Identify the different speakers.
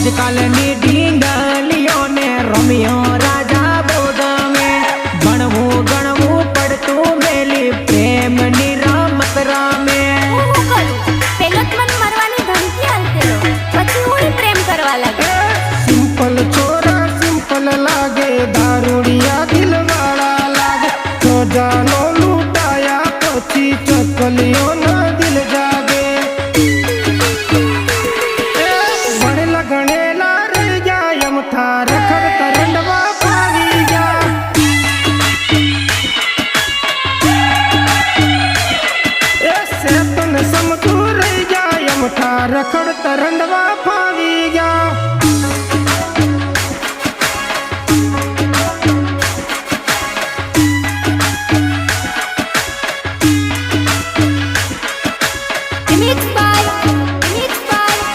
Speaker 1: આજકાલની ઢીંગલીઓને રોમિયો રાજા બોધમે ભણવું ગણવું પડતું મેલી પ્રેમની રમત રમે
Speaker 2: પેલો જ મને મરવાની ધમકી આલતેલો પછી હું પ્રેમ કરવા લાગે
Speaker 1: સિમ્પલ છોરા સિમ્પલ લાગે દારૂડિયા દિલવાળા લાગે સજાનો લૂંટાયા પછી ચકલીઓના દિલ જાગે ભણેલા ગણેલા રહી જાય અમથા રખડ તરંડવા ફાવી જા એ સેતન સમતું રહી જાય અમથા રખડ તરંડવા ફાવી ગયા